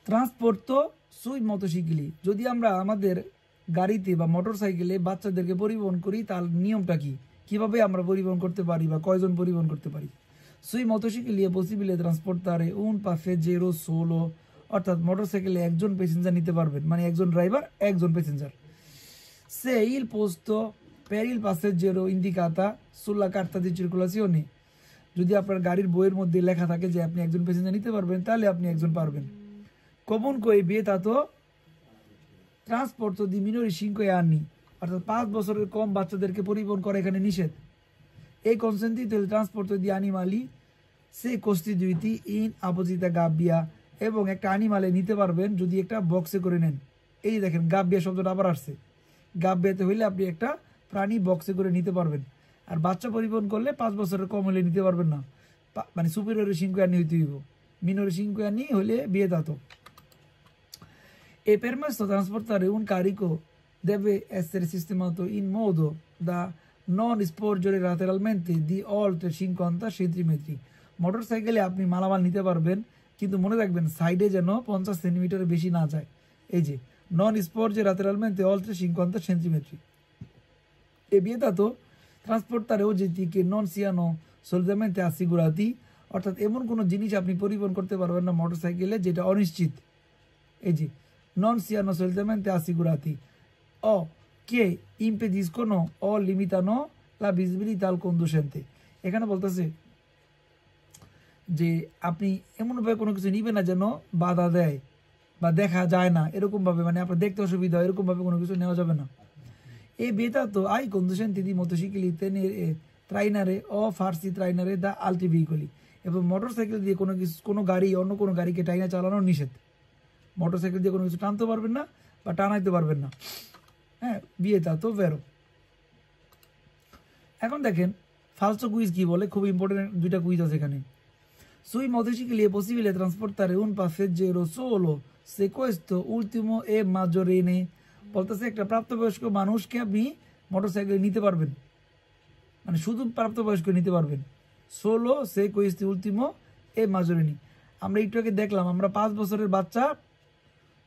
Transport সুই মোটরসাইকেলি যদি আমরা আমাদের গাড়িতে বা মোটরসাইকেলে বাচ্চাদেরকে পরিবহন করি তার নিয়মটা কি, কিভাবে আমরা পরিবহন করতে পারি বা কয়জন পরিবহন করতে পারি। সুই মোটরসাইকেলি পসিবলে ট্রান্সপোর্টারে un passeggero solo, অর্থাৎ মোটরসাইকেলে একজন প্যাসেঞ্জার নিতে পারবেন, মানে একজন ড্রাইভার একজন passenger. Se il posto per il passeggero indicata sulla carta di circolazione, যদি আপনার গাড়ির বইয়ের মধ্যে লেখা থাকে যে আপনি একজন প্যাসেঞ্জার নিতে পারবেন তাহলে আপনি একজন পারবেন। Comunque è vietato trasporto di minori 5 anni, অর্থাৎ 5 বছরের কম বাচ্চাদেরকে পরিবহন করা এখানে নিষেধ। È consentito il trasporto di animali se costituiti in apposita gabbia, এবং একটা অ্যানিমালে নিতে পারবেন যদি একটা বক্সে করে নেন। এই যে দেখেন গাব্বিয়া শব্দটা আবার আসছে, গাব্বিয়াতে হইলে আপনি একটা প্রাণী বক্সে করে নিতে পারবেন। আর বাচ্চা পরিবহন করলে 5 বছরের কম হলে নিতে পারবেন না, মানে সুপিরিয়র 5 anni হইতে হইব, মিনর 5 anni হলে vietato। E permesso trasportare un carico deve essere sistemato in modo da non sporgere lateralmente di oltre 50 cm। মোটরসাইকেলে আপনি মালামাল নিতে পারবেন, কিন্তু মনে রাখবেন সাইডে যেন 50 সেন্টিমিটারের বেশি না যায়। এই যে non sporge lateralmente oltre 50 cm। È vietato trasportare oggetti che non siano solitamente assicurati, অর্থাৎ এমন কোনো জিনিস আপনি পরিবহন করতে পারবেন না মোটরসাইকেলে যেটা অনিশ্চিত। এই যে non siano solitamente assicurati o che impediscono o limitano la visibilità al conducente। এখানে বলতেছে যে আপনি এমনভাবে কোনো কিছু নিবেন না যেন বাধা দেয় বা দেখা যায় না, এরকমভাবে মানে আপনার দেখতে অসুবিধা হয় এরকমভাবে কোনো কিছু নেওয়া যাবে না। এই vietato ai conducenti di motocicli tenere trainare o farsi trainare da altri veicoli, এবং মোটরসাইকেল দিয়ে কোনো গাড়ি অন্য কোনো গাড়িকে টাইনা চালানো নিষেধ। মোটরসাইকেল দিয়ে কোনো কিছু টানতে পারবেন না বা টানাইতে পারবেন না, হ্যাঁ vietato vero। এখন দেখেন ফালসো কুইজ কি বলে, খুব ইম্পর্টেন্ট দুইটা কুইজ আছে এখানে। Sui motocicli è possibile trasportare un passeggero solo se questo ultimo è maggiorenne, বলতেছে একটা প্রাপ্তবয়স্ক মানুষকে আপনি মোটরসাইকেলে নিতে পারবেন, মানে শুধু প্রাপ্তবয়স্ক নিতে পারবেন। সোলো সে questo ultimo è maggiorenne। আমরা একটু আগে দেখলাম আমরা 5 বছরের বাচ্চা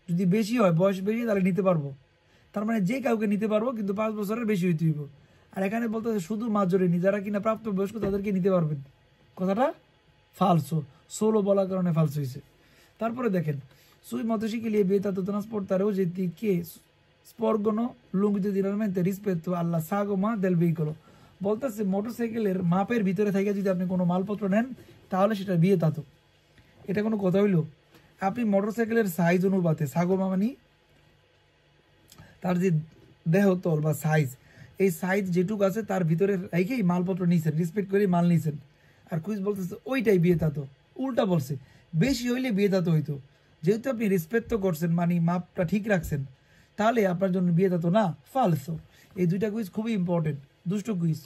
যদি বেশি হয়, বয়স বেশি, তাহলে নিতে পারবো, তার মানে যে কাউকে নিতে পারবো কিন্তু 5 বছরের বেশি হইতে হইব। আর এখানে বলতেছে শুধু মাজরিনী, যারা কিনা প্রাপ্তবয়স্ক তাদেরকে নিতে পারবেন, কথাটা ফালসো, সোলো বলার কারণে ফালসো হয়েছে। তারপরে দেখেন sui motocicli è vietato trasportare oggetti che sporgono longitudinalmente rispetto alla sagoma del veicolo, বলতেছে মোটরসাইকেলের মাপের ভিতরে থেকে যদি আপনি কোনো মালপত্র নেন তাহলে সেটা vietato। এটা কোনো কথা হইলো? আপনি মোটরসাইকেলের সাইজ অনুপাতে, সাগমা মানে তার যে দেহতল বা সাইজ, এই সাইজ যেটুকু আছে তার ভিতরে রেখেই মালপত্র নিছেন, রেসপেক্ট করে মাল নিছেন। আর কুইজ বলতেছে ওইটাই vietato, উল্টা বলছে, বেশি হইলে vietato হইতো। যেহেতু আপনি রেসপেক্ট করছেন মানে মাপটা ঠিক রাখছেন, তাহলে আপনার জন্য vietato না, ফালসো। এই দুইটা কুইজ খুবই ইম্পর্টেন্ট, দুষ্ট কুইজ।